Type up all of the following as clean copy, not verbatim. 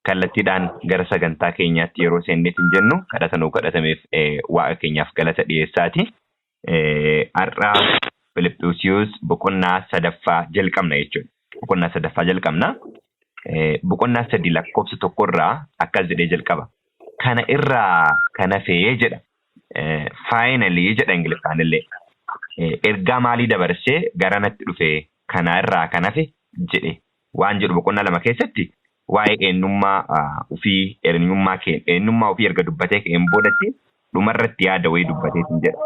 kallattiidhaan gara sagantaa keenyaatti yeroo seenneet hin jennu kadhatanuu kadhatameef waaqa keenyaaf galata dhiyeessaati. Har'aa Filiphisiyoos boqonnaa sadaffaa jalqabna jechuudha. Boqonnaa sadaffaa jalqabna. Boqonnaa 3 lakkoofsa 1 irraa akkas jedhee jalqaba. Kana irraa kana fee jedha. Finally jedha Ingiliffaan illee. Ergaa maalii dabarsee gara natti dhufee kana irraa kana fe jedhe. Waan jedhu boqonnaa 2 keessatti waa'ee eenyummaa ofii eenyummaa ofii erga dubbatee ka'een boodatti dhumarratti yaada wayii dubbateetiin jedha.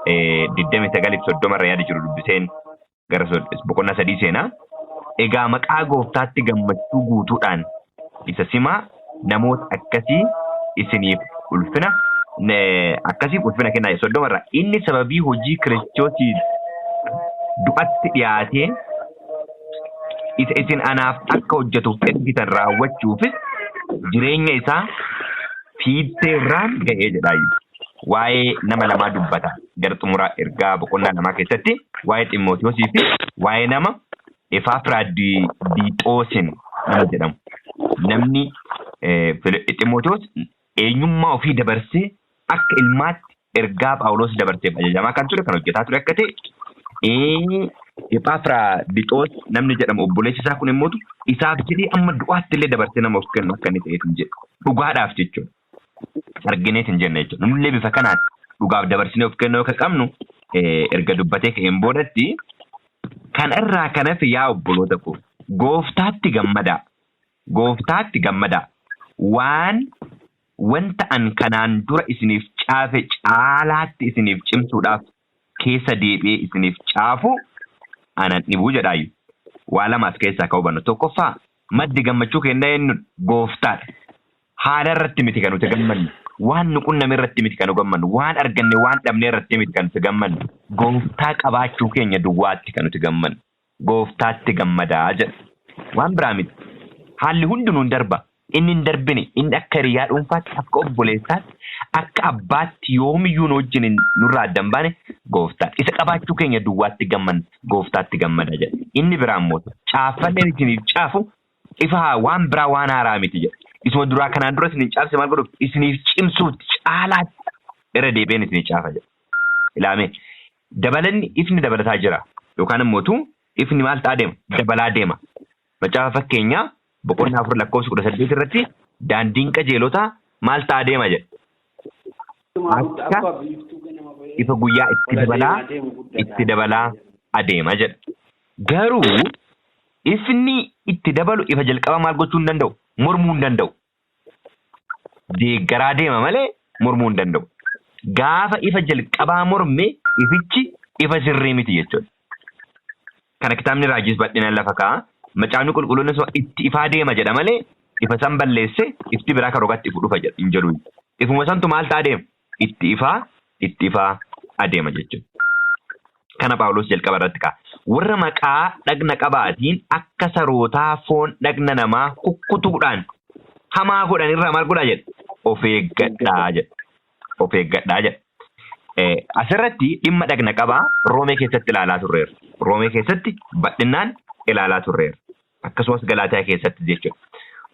29:30 irra yaada jiru dubbiseen gara boqonnaa 3 seenaa. Egaa maqaa gooftaatti gammachuu guutuudhaan isa simaa namoota akkasii isiniif ulfina kennaa 30 irraa inni sababii hojii Kiristoosii du'atti dhiyaatee isa isin anaaf akka hojjetuuf ergitan raawwachuufis jireenya isaa fiixee irraan ga'ee jedhaayu. Waa'ee nama lamaa dubbata gara xumuraa ergaa boqonnaa 2 keessatti waa'ee Ximootiyoosii fi waa'ee nama Epafraadiixoosin nama jedhamu. Namni Ximootiyoos eenyummaa ofii dabarsee akka ilmaatti ergaa Phaawulos dabarsee ajajamaa kan ture kan hojjetaa ture akka ta'e Epafraadiixoos namni jedhamu obboleessi isaa kun immoo isaaf jedhee amma du'aatti illee dabarsee nama of kennu akka inni ta'eetiin jedhu. Dhugaadhaaf jechuudha. Argineet hin jenne jechuudha. Nullee bifa kanaan dhugaaf dabarsinee of kennuu akka qabnu erga dubbatee ka'een boodatti kan irraa kanaaf yaa obboloota koo gooftaatti gammadaa wanta an kanaan dura isiniif caafe caalaatti isiniif cimsuudhaaf keessa deebi'ee isiniif caafu anan dhibuu jedhaayu. Waa lamaas keessaa ka hubannu. Tokkoffaa maddi gammachuu kennaa eenyu gooftaadha. Haala irratti miti kan nuti gammannu. Waan nu qunname irratti miti kan nu gammannu. Waan arganne waan dhabne irratti miti kan nuti gammannu. Gooftaa qabaachuu keenya duwwaatti kan nuti gammannu. Gooftaatti gammadaa jedha. Waan biraa miti. Haalli hundinuu darba. Inni hin darbine inni akka hiriyaa dhuunfaatti akka obboleessaatti akka abbaatti yoomiyyuu nu wajjin nurraa adda hin baane gooftaa isa qabaachuu keenya duwwaatti gammanna gooftaatti gammada jedha. Inni biraa immoo caaffaneen isiniif caafu ifa waan biraa waan haaraa miti jedha. Isuma duraa kanaan dura isiniif caafse maal godhuuf isiniif cimsuutti caalaatti irra deebi'een isiniif caafa jedha. Ilaame dabalanni ifni dabalataa jira yookaan immoo ifni maal ta'aa deema dabalaa deema. Macaafa fakkeenyaa boqonnaa 4 lakkoofsa 18 irratti daandiin qajeelotaa maal ta'aa deema jedha. Akka ifa guyyaa itti dabalaa adeema jedha. Garuu ifni itti dabalu ifa jalqaba maal gochuu hin danda'u? Mormuu hin danda'u. Deeggaraa deema malee mormuu hin danda'u. Gaafa ifa jalqabaa morme ifichi ifa sirrii miti jechuudha. Kana kitaabni raajis bal'inaan lafa kaa'a. Macaafni qulqulluun itti ifaa deema jedha malee ifa san balleesse ifti biraa kan rogaatti dhufa hin jedhu. Ifuma santu maal ta'a deema? Itti ifaa adeema jechuudha. Kana Phaawulos jalqaba irratti ka'a. Warra maqaa dhagna qabaatiin akka sarootaa foon dhagna namaa kukkutuudhaan hamaa godhan irraa maal godhaa jedha? Of eeggadhaa jedha. Asirratti dhimma dhagna qabaa Roomee keessatti ilaalaa turreera. Roomee keessatti bal'inaan ilaalaa turreera. Akkasumas Galaatiyaa keessatti jechuudha.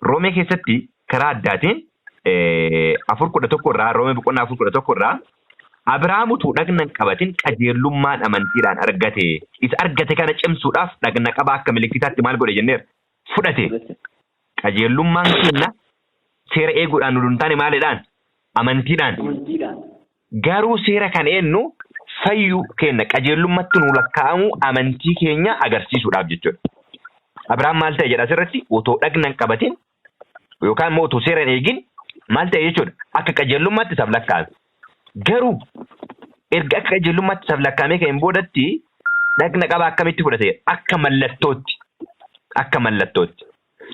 Roomee keessatti karaa addaatiin 4:11 irraa Roomee boqonnaa 4:11 irraa Abrahaamutu dhagna qabatin qajeelummaan amantiidhaan argate. Isa argate kana cimsuudhaaf dhagna qabaa akka milikkitaatti maal godhe jenneera? Fudhate. Qajeelummaan kenna seera eeguudhaan nu hin taane maalidhaan? Amantiidhaan. Garuu seera kan eenyu fayyuu kenna qajeellummatti nu lakkaa'amu amantii keenya agarsiisuudhaaf jechuudha. Abrahaam maal ta'e jedha asirratti otoo dhagna hin qabatin yookaan immoo otoo seera hin eegin maal ta'e jechuudha akka qajeellummaatti isaaf lakkaa'ame. Garuu erga akka qajeellummaatti isaaf lakkaa'amee ka'een boodatti dhagna qabaa akkamitti fudhate akka mallattootti.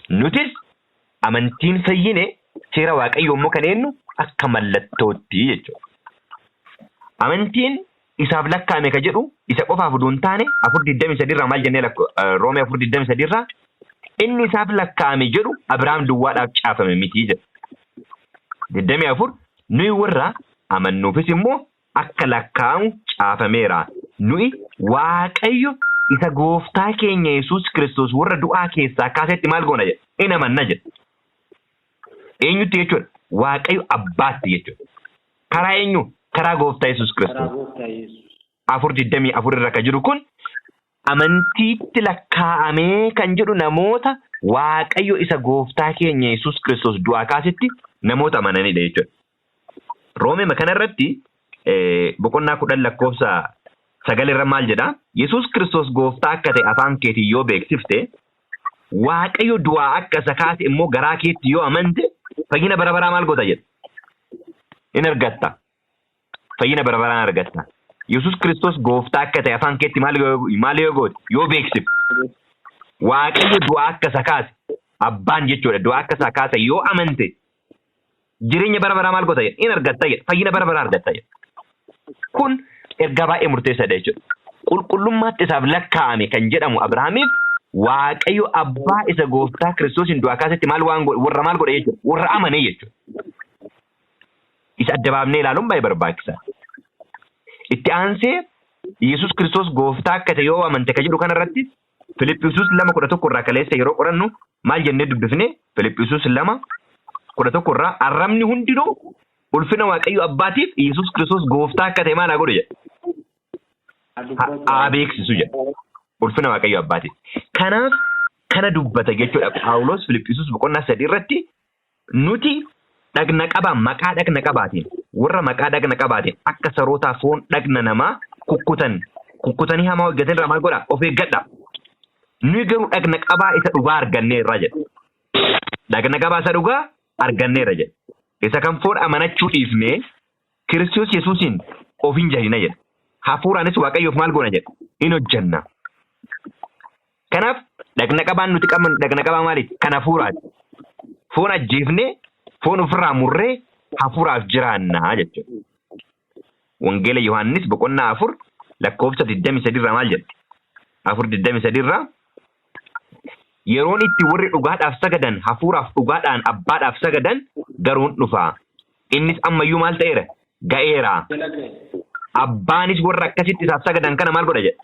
Nutis amantiin fayyine seera waaqayyoo immoo kan eenyu akka mallattootti jechuudha. Amantiin isaaf lakkaa'ame ka jedhu isa qofaaf utuu hin taane 4:23 irraa maal jennee Roomee 4:23 irraa inni isaaf lakkaa'ame jedhu Abrahaam duwwaadhaaf caafame miti jedha. 24 nuyi warra amannuufis immoo akka lakkaa'amu caafameera. Nuyi waaqayyo isa gooftaa keenya Yesuus Kiristoos warra du'aa keessaa kaasetti maal goona jedha? In amanna jedha. Eenyutti jechuudha? Waaqayyo abbaatti jechuudha. Karaa eenyu? Karaa gooftaa Yesuus Kiristoos. 4:24 irra kan jiru kun amantiitti lakkaa'amee kan jedhu namoota Waaqayyo isa gooftaa keenya Yesuus Kiristoos du'aa kaasetti namoota amananidha jechuudha. Roomee kana irratti boqonnaa 10 lakkoofsa 9 irra maal jedha? Yesuus Kiristoos gooftaa akka ta'e afaan keetiin yoo beeksifte, Waaqayyo du'aa akka isa kaase immoo garaa keetti yoo amante, fayyina bara baraa maal goota jedha? In argatta. Fayyina bara baraan argatta. Yesuus Kiristoos gooftaa akka ta'e afaan keetti maal yoo goote? Yoo beeksifte. Waaqayyo du'aa akka isa kaase, abbaan jechuudha, du'aa akka isa kaase yoo amante, jireenya bara baraa maal goota jedha? In argatta jedha. Fayyina bara baraa argatta jedha. Kun ergaa baay'ee murteessaadha jechuudha. Qulqullummaatti isaaf lakkaa'ame kan jedhamu Abrahaamiif Waaqayyo abbaa isa gooftaa Kiristoosiin du'aa kaasetti warra maal godhe jechuudha? Warra amane jechuudha. Isa adda baafnee ilaaluun baay'ee barbaachisaadha. Itti aansee Yesuus Kiristoos gooftaa akka ta'e yoo amante kan jedhu kanarratti Filiphisius 2:11 irraa kaleessa yeroo qorannu maal jennee dubbifne? Filiphisius 2:11 irraa arrabni hundinuu ulfina Waaqayyo abbaatiif Yesuus Kiristoos gooftaa akka ta'e maal haa godhu jedha? Haa beeksisu jedha. Ulfina Waaqayyo abbaatiif. Kanaaf kana dubbata jechuudha. Phaawulos Filiphisius boqonnaa 3 irratti nuti dhagna qabaan maqaa dhagna qabaatiin warra maqaa dhagna qabaatiin akka sarootaa foon dhagna namaa kukkutanii hamaa hojjetan irraa maal godha? Of eeggadha. Nuyi garuu dhagna qabaa isa dhugaa arganneerra jedha. Dhagna qabaa isa dhugaa arganneerra jedha. Isa kan foon amanachuu dhiifnee Kiristoos Yesuusiin of hin jahina jedha. Hafuuraanis Waaqayyoof maal goona jedha? In hojjanna. Kanaaf dhagna qabaan nuti qabnu dhagna qabaa maaliiti? Kan hafuuraati. Foon ajjeefnee foon ofirraa murree hafuuraaf jiraannaa jechuudha. Wangeela Yohaannis boqonnaa 4 lakkoofsa 23 irraa maal jedha? 4:23 irraa yeroon itti warri dhugaadhaaf sagadan hafuuraaf dhugaadhaan abbaadhaaf sagadan garuun dhufa. Innis ammayyuu maal ta'eera? Ga'eera. Abbaanis warra akkasitti isaaf sagadan kana maal godha jedha?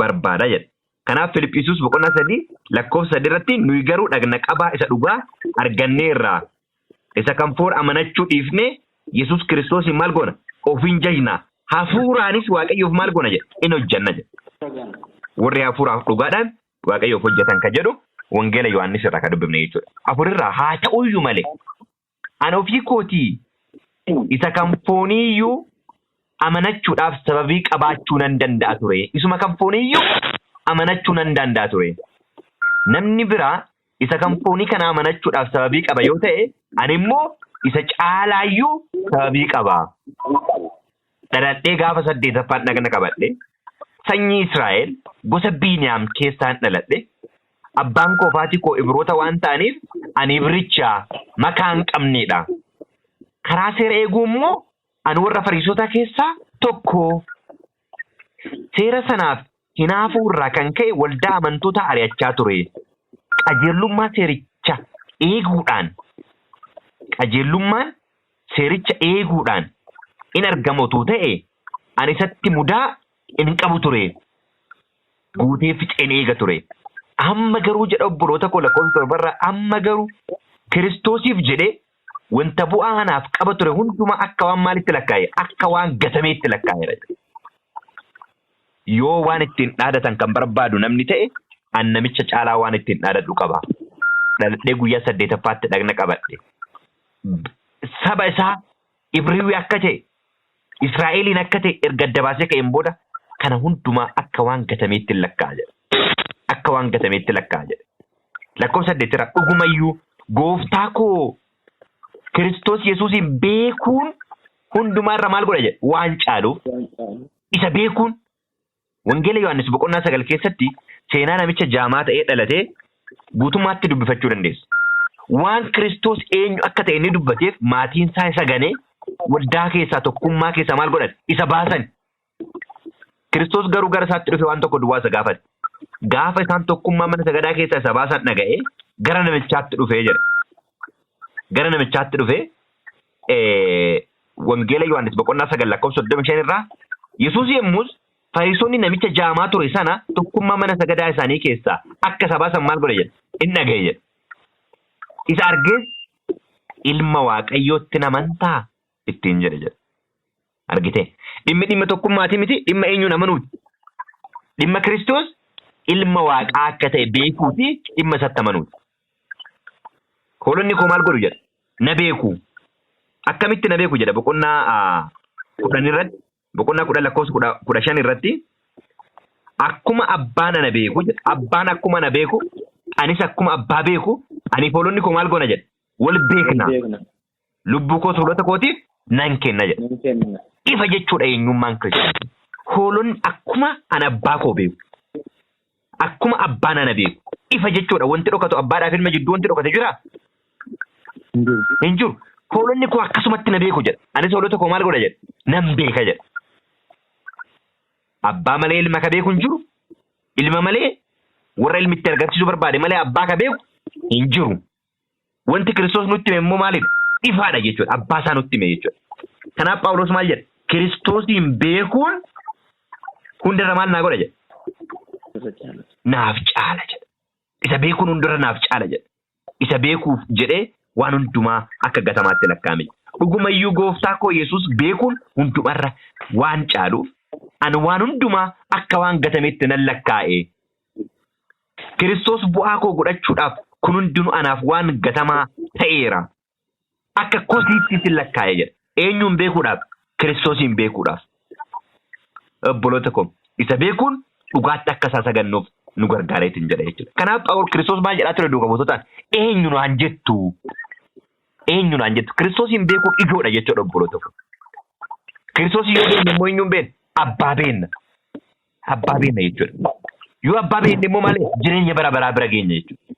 Barbaada jedha. Kanaaf Filiphisius boqonnaa 3 lakkoofsa 3 irratti nuyi garuu dhagna qabaa isa dhugaa arganneerra. Isa kan foon amanachuu dhiifnee Yesuus Kiristoosiin maal goona? Of hin jajna. Hafuuraanis Waaqayyoof maal goona jedha? In hojjanna jedha. Warri hafuuraaf dhugaadhaan Waaqayyoof hojjetan kan jedhu Wangeela Yohaannis irraa kan dubbifne jechuudha. Hafuurirraa haa ta'uyyuu malee ani ofii kootii isa kan fooniiyyuu amanachuudhaaf sababii qabaachuu nan danda'a ture. Isuma kan fooniiyyuu amanachuu nan danda'a ture. Namni biraa isa kan foonii kana amanachuudhaaf sababii qaba yoo ta'e, ani immoo isa caalaayyuu sababii qaba. Dhaladhee gaafa 8ffaan dhagna qabadhe sanyii Israa'el gosa Biiniyaam keessaan dhaladhe. Abbaan koo fi koo Ibroota waan ta'aniif ani Ibricha makaa hin qabnedha. Karaa seera eeguu immoo ani warra Fariisota keessaa tokko. Seera sanaaf hinaafuu irraa kan ka'e waldaa amantoota ari'achaa ture. Qajeelummaa seericha eeguudhaan in argamatu ta'e ani isatti mudaa in qabu ture. Guutee ficeen eega ture. Amma garuu jedha obboloota koo lakkoofsa 7 irraa amma garuu Kiristoosiif jedhee wanta bu'aa anaaf qaba ture hundumaa akka waan maalitti lakkaa'e? Akka waan gatameetti lakkaa'eera. Yoo waan ittiin dhaadatan kan barbaadu namni ta'e an namicha caalaa waan ittiin dhaadadhu qaba. Dhaladhee guyyaa 8ffaatti dhagna qabadhe. Saba isaa Ibriiwii akka ta'e, Israa'eliin akka ta'e erga adda baasee ka'een booda kana hundumaa akka waan gatameetti lakkaa'a jedha. Akka waan gatameetti lakkaa'a jedha. Lakkoofsa 8 irraa dhugumayyuu gooftaa koo Kiristoos Yesuusiin beekuun hundumaa irra maal godha jedha? Waan caaluuf isa beekuun. Wangeela Yohaannis boqonnaa 9 keessatti seenaa namicha jaamaa ta'ee dhalatee guutummaatti dubbifachuu dandeessa. Waan Kiristoos eenyu akka ta'e inni dubbateef maatiin isaa isa ganee waldaa keessaa tokkummaa keessaa maal godhate? Isa baasan. Kiristoos garuu gara isaatti dhufe waan tokko duwwaa isa gaafate. Gaafa isaan tokkummaa mana sagadaa keessaa isa baasan dhaga'ee gara namichaatti dhufee jedha. Gara namichaatti dhufee Wangeela Yohaannis boqonnaa 9 lakkoofsa 35 irraa Yesuus yemmus Fariisonni namicha jaamaa ture sana tokkummaa mana sagadaa isaanii keessaa akka isa baasan maal godhe jedha? Inni dhaga'e jedha. isa argees ilma waaqayyootti namantaa ittiin jedhe. Argite dhimma tokkummaatii miti dhimma eenyuun amanuuti. Dhimma Kiristoos ilma waaqaa akka ta'e beekuuti dhimma isatti amanuuti. Hoolonni koo maal godhu jedha na beeku. Akkamitti na beeku jedha boqonnaa 10 irratti boqonnaa 10 lakkoofsa 15 irratti akkuma abbaan na beeku jedha. Abbaan akkuma na beeku anis akkuma abbaa beeku ani hoolonni koo maal goona jedha wal beekna. Lubbuu koo hoolota kootiif nan kenna jedha. Ifa jechuudha eenyummaan Kiristoos. Hoolonni akkuma ana abbaa koo beeku. Akkuma abbaan ana beeku. Ifa jechuudha wanti dhokatu abbaadhaaf ilma jidduu wanti dhokate jira? Hin jiru. Hoolonni koo akkasumatti na beeku jedha. Anis hoolota koo maal godha jedha? Nan beeka jedha. Abbaa malee ilma ka beeku hin jiru. Ilma malee warra ilmitti argamsiisuu barbaade malee abbaa ka beeku hin jiru. Wanti Kiristoos nutti hime immoo maalidha? Ifaadha jechuudha. Abbaa isaa nutti hime jechuudha. Kanaaf Phaawulos maal jedha? Kiristoosiin beekuun hundarra maal naa godha jedha? Naaf caala jedha. Isa beekuun hundarra naaf caala jedha. Isa beekuuf jedhee waan hundumaa akka gatamaatti lakkaa'ame. Dhugumayyuu gooftaa koo Yesuus beekuun hundumarra waan caaluuf ani waan hundumaa akka waan gatameetti nan lakkaa'e. Kiristoos bu'aa koo godhachuudhaaf kun hundinuu anaaf waan gatamaa ta'eera. Akka kosiitti lakkaa'e jedha. Eenyuun beekuudhaaf? Kiristoosiin beekuudhaaf. Obboloota koo isa beekuun dhugaatti akka isaa sagannuuf nu gargaareetiin jedha jechuudha. Kanaaf Kiristoos maal jedhaa ture duuba boototaan eenyuun waan jettu? Eenyuun waan jettu? Kiristoosiin beekuun ijoodha jechuudha obboloota koo. Kiristoosiin yoo beekne immoo eenyuun beekna? Abbaa beekna. Abbaa beekna jechuudha. Yoo abbaa beekne immoo malee jireenya bara baraa bira geenya jechuudha.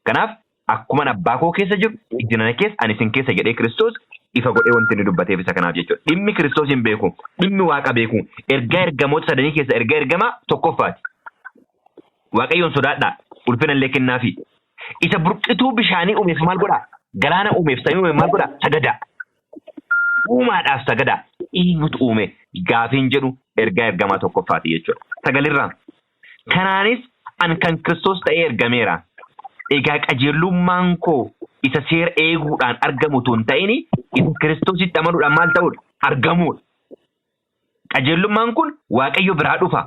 Kanaaf akkuma abbaa koo keessa jiru ijjina keessa ani isin keessa jedhee Kiristoos ifa godhee wanti inni dubbateef isa kanaaf jechuudha. Dhimmi Kiristoosiin beeku, dhimmi Waaqa beeku, ergamoota sadanii keessa erga ergamaa tokkoffaati. Waaqayyoon sodaadhaa, ulfina illee kennaafi. Isa burqituu bishaanii uumeef maal godhaa? Galaana uumeef samii uumeef maal godhaa? Sagadaa. Uumaadhaaf sagadaa. Eenyutu uume gaafiin jedhu ergamaa tokkoffaati jechuudha. Sagalirraa. Kanaanis an kan Kiristoos ta'ee ergameera. Egaa qajeelummaan koo isa seera eeguudhaan argamu tun ta'ini isa Kiristoositti amanuudhaan maal ta'uudha? Argamuudha. Qajeelummaan kun Waaqayyo biraa dhufa.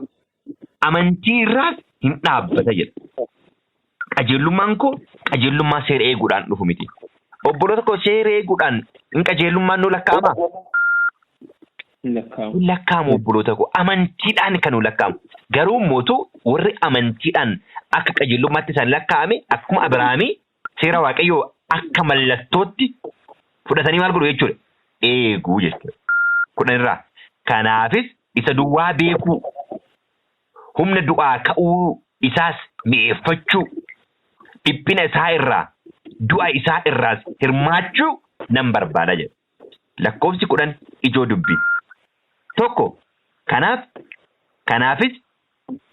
Amantii irraa hin dhaabbata jedha. Qajeelummaan koo qajeelummaa seera eeguudhaan dhufu miti. Obboloota koo seera eeguudhaan hin qajeelummaan nu lakkaa'amaa? Hin lakkaa'amu obboloota koo. Amantiidhaan kan nu lakkaa'amu. Garuu mootu warri amantiidhaan akka qajeelummaatti isaan lakkaa'ame akkuma Abiraamii seera Waaqayyoo akka mallattootti fudhatanii maal godhu jechuudha? Eeguu jechuudha. Kudhanirraa. Kanaafis isa duwwaa beekuu humna du'aa ka'uu isaas mi'eeffachuu dhiphina isaa irraa du'a isaa irraas hirmaachuu nan barbaada jedha. Lakkoofsi 10 ijoo dubbii. Tokko kanaafis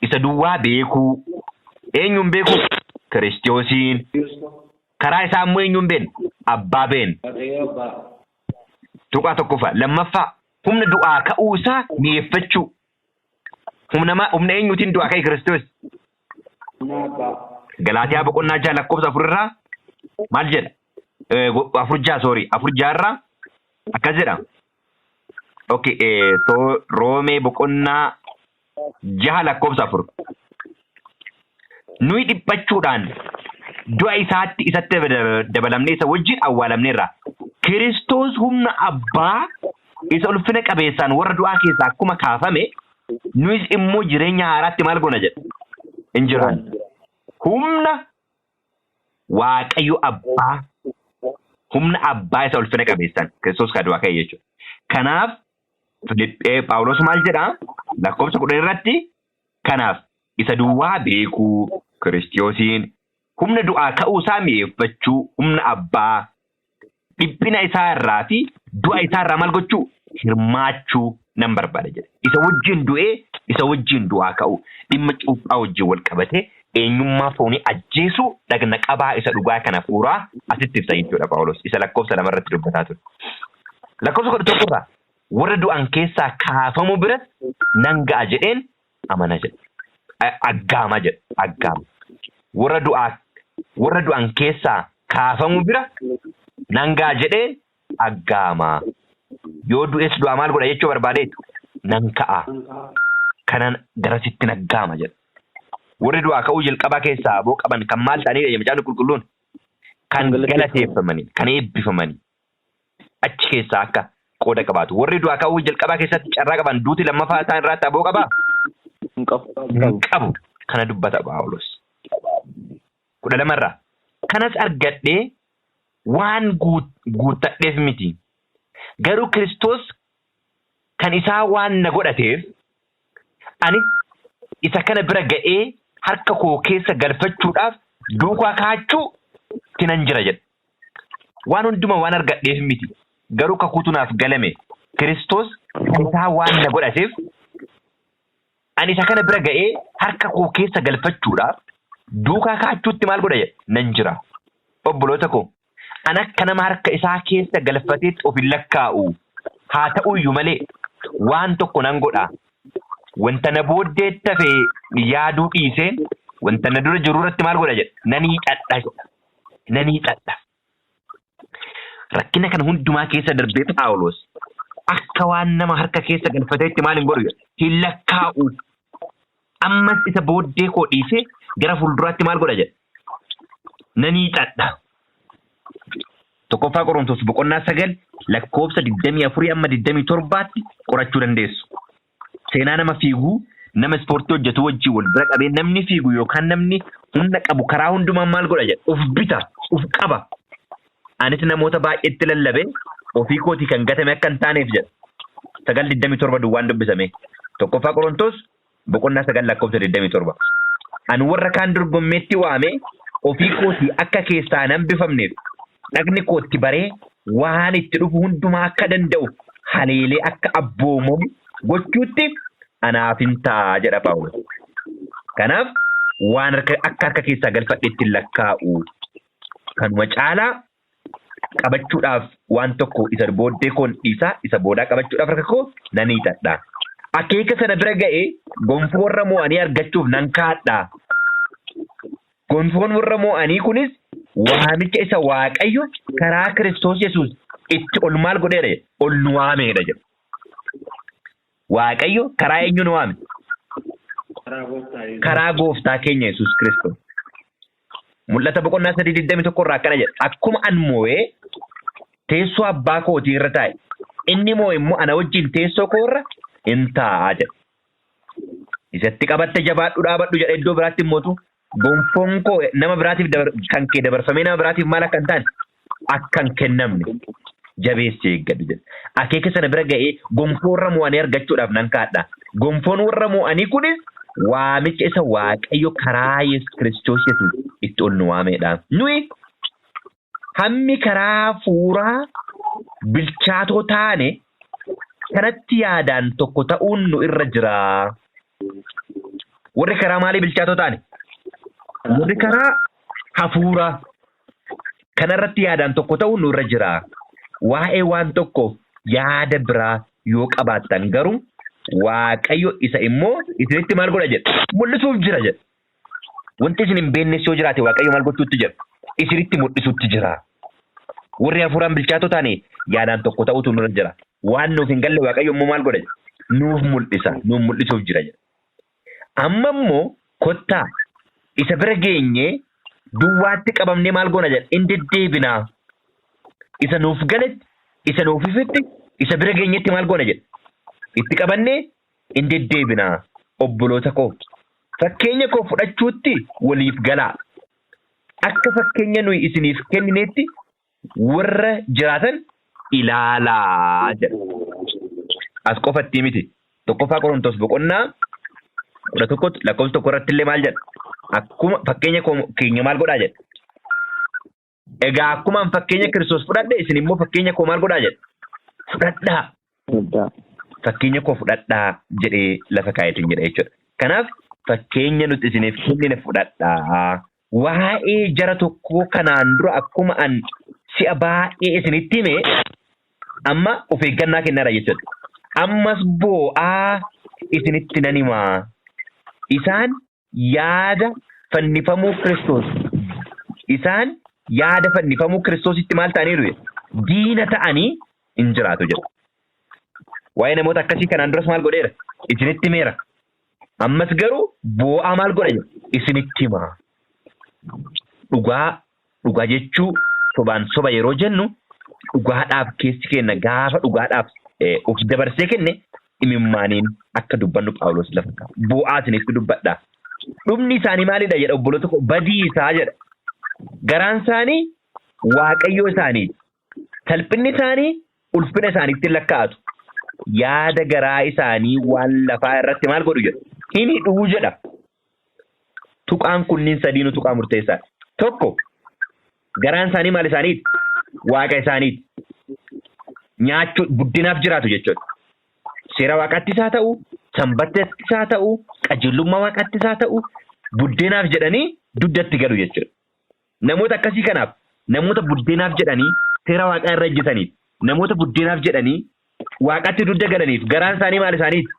isa duwwaa beekuu. Eenyuun beekuu? Kiristoosiin. Karaa isaa immoo eenyuun beekna? Abbaa beekna. Tuqaa tokkoffaa. Lammaffaa humna du'aa ka'uu isaa mi'eeffachuu. Humna eenyuutiin du'aa ka'e Kiristoos? Galaatiyaa boqonnaa 6 lakkoofsa 4 irraa maal jedha? 4 irraa akkas jedha. Roomee boqonnaa 6 lakkoofsa 4. Nuyi dhiphachuudhaan du'a isatti dabalamnee isa wajjin awwaalamneerra. Kiristoos humna abbaa isa ulfina qabeessaan warra du'aa keessaa akkuma kaafame nuyis immoo jireenya haaraatti maal goona jedha? Hin jiraan. Humna Waaqayyo abbaa humna abbaa isa ulfina qabeessaan Kiristoos kan du'aa ka'e jechuudha. Kanaaf Phaawulos maal jedhaa? Lakkoofsa 10 irratti kanaaf isa duwwaa beekuu Kiristoosiin humna du'aa ka'uu isaa mi'eeffachuu humna abbaa dhiphina isaa irraa fi du'a isaa irraa maal gochuu? Hirmaachuu nan barbaada jedha. Isa wajjin du'ee isa wajjin du'aa ka'u dhimma cuuphaa wajjin wal qabate eenyummaa foonii ajjeesuu dhagna qabaa isa dhugaa kana fuuraa asitti ibsa jechuudha Phaawulos. Isa lakkoofsa 2 irratti dubbataa ture. Lakkoofsa 11 irraa warra du'an keessaa kaafamu biratti nan ga'a jedheen amana jedha. Aggaama jedha. Aggaama. Warra du'an keessaa kaafamu bira nan ga'a jedhee aggaamaa. Yoo du'es du'a maal godha jechuu barbaadeetu nan ka'a. Kanan garasitti naggaama jedha. Warri du'aa ka'uu jalqabaa keessaa aboo qaban kan maal ta'anidha Macaafni Qulqulluun kan galateeffamanii kan eebbifamanii achi keessaa akka qooda qabaatu. Warri du'aa ka'uu jalqabaa keessatti carraa qaban duuti lammaffaa isaan irratti aboo qabaa? Hin qabu. Kana dubbata Phaawulos. 12 kanas argadhee waan guuttadheef miti. Garuu Kiristoos kan isaa waan na godhateef ani isa kana bira ga'ee harka koo keessa galfachuudhaaf duukaa kaachuu tinan jira jedha. Waan hunduma waan argadheef miti. Garuu kakuutu naaf galame. Kiristoos kan isaa waan na godhateef ani isa kana bira ga'ee harka koo keessa galfachuudhaaf duukaa kaachuutti maal godha jedha nan jira. Obboloota koo an akka nama harka isaa keessa galfateetti of hin lakkaa'u. Haa ta'uyyuu malee waan tokko nan godha. Wanta na booddee tafee yaaduu dhiisee wanta na dura jiru irratti maal godha jedha nan hiixadha. Rakkina kana hundumaa keessa darbee Phaawulos akka waan nama harka keessa galfateetti maal hin godhu hin lakkaa'u. Ammas isa booddee koo dhiisee gara fuulduraatti maal godha jedha nan hiixadha. Tokkoffaa Qorontos 9 lakkoofsa 24 amma 27tti qorachuu dandeessu. Seenaa nama fiiguu nama ispoortii hojjetu wajjin wal bira qabee namni fiigu yookaan namni humna qabu karaa hundumaan maal godha jedha of bita of qaba. Anis namoota baay'eetti lallabee ofii kootii kan gatame akka hin taaneef jedha. 9:27 duwwaan dubbisame. Tokkoffaa Qorontos 9 lakkoofsa 27. Ani warra kaan dorgommeetti waamee ofii kootii akka keessaa nan bifamneef dhagni kootti baree waan itti dhufu hundumaa akka danda'u haleelee akka abboomamu gochuutti anaaf hin ta'a jedha Phaawulos. Kanaaf waan akka harka keessaa galfadheetti hin lakkaa'u. Kanuma caalaa qabachuudhaaf waan tokko isa booddee koon dhiisaa isa boodaa qabachuudhaaf harka koo nan hiixadha. Akeeka sana bira ga'ee gonfoo warra mo'anii argachuuf nan kaadha. Gonfoon warra mo'anii kunis waamicha isa Waaqayyo karaa Kiristoos Yesuus itti ol maal godheera ol nu waameera jedha. Waaqayyo karaa eenyu nu waame? Karaa gooftaa keenya Yesuus Kiristoos. Mul'ata 3:21 irraa akkana jedha. Akkuma an moo'ee teessoo abbaa kootii irra taa'e inni moo'e immoo ana wajjin teessoo koo irra hin taa'a jedha. Isatti qabatte jabaadhu dhaabadhu jedha iddoo biraatti mootu. Gonfoon koo nama biraatiif kan kee dabarfamee nama biraatiif maal akka hin taane akka hin kennamne jabeessee eeggadhu jedha. Akeeka sana bira ga'ee gonfoo warra mo'anii argachuudhaaf nan kaadha. Gonfoon warra mo'anii kunis waamicha isa Waaqayyo karaa Yesuus Kiristoos Yesuus itti ol nu waameedha. Nuyi hammi karaa fuuraa bilchaatoo taane kanatti yaadaan tokko ta'uun nu irra jira. Warri karaa maalii bilchaatoo taane? Warri karaa hafuuraa kanarratti yaadaan tokko ta'uun nu irra jira. Waa'ee waan tokko yaada biraa yoo qabaattan garuu Waaqayyo isa immoo isinitti maal godha jedha mul'isuuf jira jedha. Wanti isin hin beeknes yoo jiraate Waaqayyo maal gochuutti jira isinitti mul'isuutti jira. Warri hafuuraan bilchaatoo taane yaadaan tokko ta'uutu nurra jira. Waan nuuf hin galle Waaqayyo immoo maal godha jedha nuuf mul'isuuf jira jedha. Amma immoo kottaa isa bira geenyee duwwaatti qabamnee maal goona jedha in deddeebinaa. Isa nuuf galetti isa nuuf ifetti isa bira geenyetti maal goona jedha itti qabannee in deddeebinaa. Obboloota koo fakkeenya koo fudhachuutti waliif galaa. Akka fakkeenya nuyi isiniif kennineetti warra jiraatan ilaalaa jedha. As qofatti miti. Tokkoffaa Qorontos 11 lakkoofsa 1 irratti illee maal jedha? Akkuma fakkeenya keenya maal godhaa jedha? Egaa akkuma fakkeenya Kiristoos fudhadhe isin immoo fakkeenya koo maal godhaa jedha? Fudhadhaa. Fakkeenya koo fudhadhaa jedhee lafa kaayetiin jedha jechuudha. Kanaaf fakkeenya nuti isiniif kennine fudhadhaa. Waa'ee jara tokkoo kanaan dura akkuma an si'a baay'ee isinitti hime amma of eeggannaa kennaadha jechuudha. Ammas boo'aa isinitti nan himaa. Isaan yaada fannifamuu Kiristoos. Isaan yaada fannifamuu Kiristoositti maal ta'aniiru diina ta'anii hin jiraatu jedha. Waa'ee namoota akkasii kanaan duras maal godheera isinitti himeera. Ammas garuu boo'aa maal godha jedha isinitti hima. Dhugaa jechuu sobaan soba yeroo jennu dhugaadhaaf keessi kenna gaafa dhugaadhaaf of dabarsee kenne imimmaaniin akka dubbannu Phaawulos lafa ka'a. Boo'aa isinitti dubbadha. Dhumni isaanii maalidha jedha obboloota koo badii isaa jedha. Garaan isaanii waaqayyoo isaanii salphinni isaanii ulfina isaaniitti lakkaa'atu. Yaada garaa isaanii waan lafaa irratti maal godhu jedha. Hin hidhuu jedha. Tuqaan kunniin sadiinu tuqaa murteessaa. Tokko garaan isaanii maal isaaniiti? Waaqa isaaniiti. Nyaachuu guddinaaf jiraatu jechuudha. Seera waaqattis haa ta'u, sanbattis haa ta'u, qajeelummaa waaqattis haa ta'u, buddeenaaf jedhanii dugdatti galu jechuudha. Namoota akkasii kanaaf namoota buddeenaaf jedhanii seera waaqaa irra ejjetaniif namoota buddeenaaf jedhanii waaqatti dugda galaniif garaan isaanii maal isaaniiti?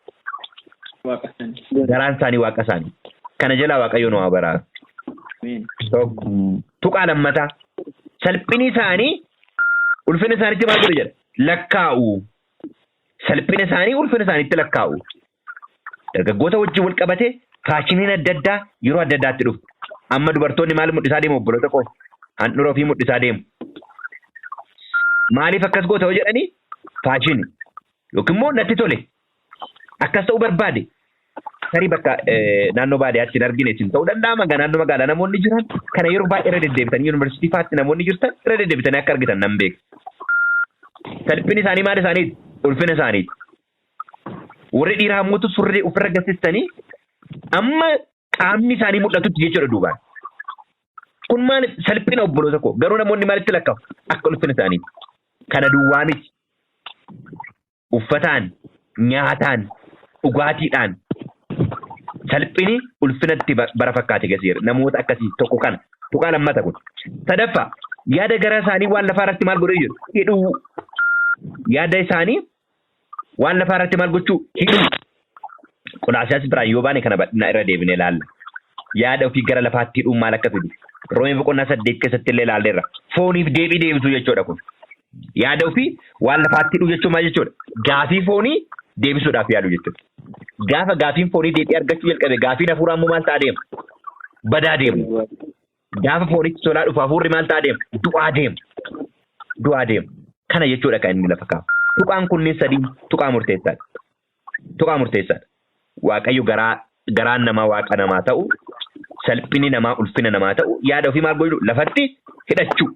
Garaan isaanii waaqa isaanii. Kana jalaa waaqayyo nu haa baraaru. Tuqaa lammataa salphini isaanii ulfina isaaniitti maal godhu jedha? Lakkaa'u. Salphina isaanii ulfina isaaniitti lakkaa'u. Dargaggoota wajjin wal qabatee faashiniin adda addaa yeroo adda addaatti dhufu. Amma dubartoonni maal mul'isaa deemu obboloota koo? Handhuura ofii mul'isaa deemu. Maaliif akkas goota yoo jedhanii? Faashinii. Yookiin immoo natti tole. Akkas ta'uu barbaade. Tarii bakka naannoo baadiyyaatti hin argine isin ta'uu danda'a naannoo magaalaa namoonni jiran kana yeroo baay'ee irra deddeebitanii yuunivarsiitii fa'aatti namoonni jirtan irra deddeebitanii akka argitan nan beeka. Salphini isaanii maal isaaniiti? Ulfina isaaniiti. Warri dhiiraa hammuutu surree ofirra gassistanii amma qaamni isaanii mul'atutti jechuudha duubaan. Kun maal salphina obboloota koo garuu namoonni maalitti lakkaa'u? Akka ulfina isaaniiti. Kana duwwaa miti. Uffataan, nyaataan, dhugaatiidhaan salphini ulfinatti bara fakkaate gaseera. Namoota akkasii tokko kana. Tuqaa lammata kun. Sadaffaa yaada garaa isaanii waan lafaa irratti maal godhee jiru? Hidhuu. Yaada isaanii waan lafaa irratti maal gochuu? Hidhuu. Qodaasiyaas biraa yoo baane kana bal'inaa irra deebinee ilaalla. Yaada ofii gara lafaatti hidhuun maal akka fidu? Roomee boqonnaa 8 keessatti illee ilaalleerra. Fooniif deebii deebisuu jechuudha kun. Yaada ofii waan lafaatti hidhuu jechuun maal jechuudha? Gaafii foonii deebisuudhaaf yaadu jechuudha. Gaafa gaafiin foonii deebii argachuu jalqabe gaafiin hafuuraa immoo maal ta'a deema? Badaa deemu. Gaafa foonitti tolaa dhufu hafuurri maal ta'a deema? Du'aa deema. Du'aa deema. Kana jechuudha kan inni lafa kaa'u. Tuqaan kunniin sadii tuqaa murteessaadha. Tuqaa murteessaadha. Waaqayyo garaan namaa waaqa namaa ta'u, salphini namaa ulfina namaa ta'u, yaada ofii maal godhu lafatti hidhachuu.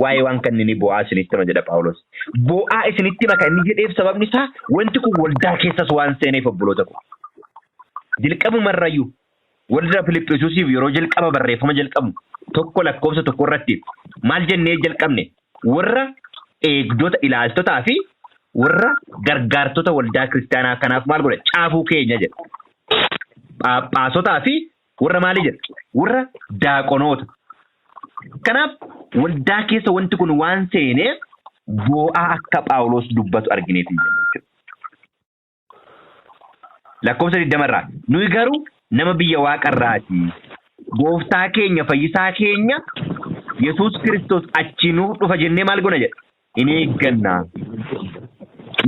Waa'ee waan kanneenii boo'aa isinitti hima jedha Phaawulos. Boo'aa isinitti hima kan inni jedheef sababni isaa wanti kun waldaa keessas waan seeneef obboloota ko. Jalqabumarrayyuu waldaa Filiphisiisiif yeroo jalqaba barreeffama jalqabu tokko lakkoofsa tokko irratti maal jennee jalqabne warra eegdota ilaaltotaa fi warra gargaartota waldaa kiristaanaa kanaaf maal godha caafuu keenya jedha. Phaaphaasota fi warra maali jedha? Warra daaqonoota. Kanaaf waldaa keessa wanti kun waan seeneef boo'aa akka Phaawulos dubbatu argineeti jechuudha. Lakkoofsa 20 irraa nuyi garuu nama biyya waaqarraati. Gooftaa keenya fayyisaa keenya Yesuus Kiristoos achi nuuf dhufa jennee maal goona jedha? Hin eeggannaa.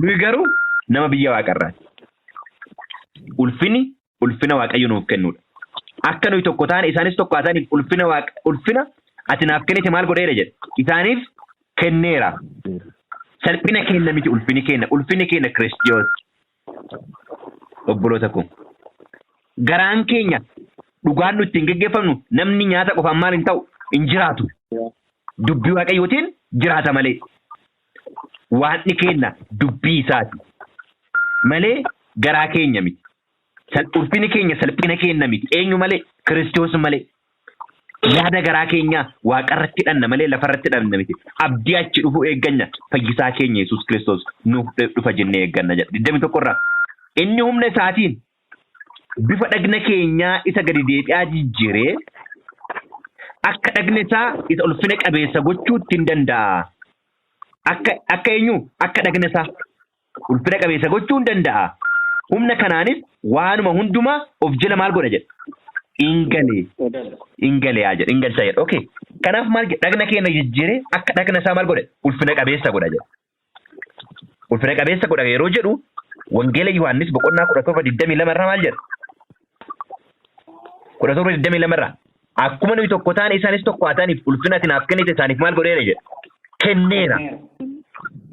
Nuyi garuu nama biyya waaqarraati. Ulfina waaqayyo nuuf kennudha. Akka nuyi tokko taane isaanis tokko haa ta'aniif ulfina ati naaf kennite maal godheera jedha. Isaaniif kenneera. Salphina kenna miti ulfini kenna Kiristoos. Obboloota kun. Garaan keenya dhugaan nuti ittiin geggeeffamnu namni nyaata qofaan maal hin ta'u hin jiraatu. Dubbii waaqayyootiin jiraata malee. Waanni kenna dubbii isaati. Malee garaa keenya miti. Ulfini keenya salphina kenna miti. Eenyu malee? Kiristoos malee. Yaada garaa keenya waaqarratti hidhanna malee lafarratti hidhanna miti. Abdii achi dhufu eegganna. Fayyisaa keenya Yesuus Kiristoos nuuf dhufa jennee eegganna jedha. 21 irraa. Inni humna isaatiin bifa dhagna keenyaa isa gadi deebi'aa jijjiiree akka dhagna isaa isa ulfina qabeessa gochuu ittiin danda'a. Akka eenyu? Akka dhagna isaa ulfina qabeessa gochuu hin danda'a. Humna kanaanis waanuma hundumaa of jala maal godha jedha? Ingalee haa jedha. Ingalcha jedha. Okay. Kanaaf maal dhagna keenya jijjiiree akka dhagna isaa maal godhe ulfina qabeessa godha jedha. Ulfina qabeessa godha yeroo jedhu wangeela Yohaannis boqonnaa 17:22 irraa maal jedha? 17:22 irraa akkuma nuyi tokko taane isaanis tokko haa ta'aniif ulfina ati naaf kennite isaaniif maal godheera jedha. Kenneera.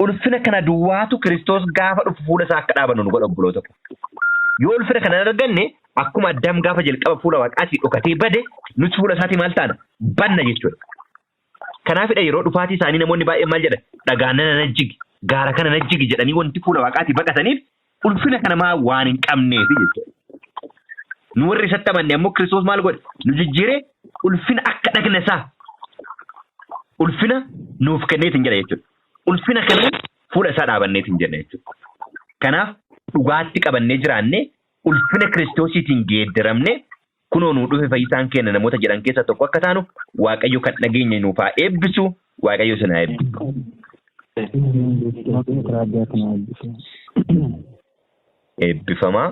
Ulfina kana duwwaatu Kiristoos gaafa dhufu fuula isaa akka dhaabannu nu godha obboloota. Yoo ulfina kana arganne akkuma Addaam gaafa jalqaba fuula Waaqaatii dhokatee bade nuti fuula isaatii maal taana? Banna jechuudha. Kanaafidha yeroo dhufaatii isaanii namoonni baay'een maal jedha? Dhagaan na jigi, gaara kana na jigi jedhanii wanti fuula Waaqaatii baqataniif ulfina kana maa waan hin qabneefi jechuudha. Nu warri isatti amanne ammoo Kiristoos maal godhe? Nu jijjiiree ulfina akka dhagna isaa ulfina nuuf kenneetiin jedha jechuudha. Ulfina kana fuula isaa dhaabanneetiin jedha jechuudha. Kanaaf dhugaatti qabannee jiraannee ulfina Kiristoosiitiin geeddaramne kunoo nu dhufe fayyisaan keenya namoota jedhan keessaa tokko akka taanu Waaqayyo kan dhageenye nuuf haa eebbisu. Waaqayyo sana haa eebbisu. Eebbifamaa.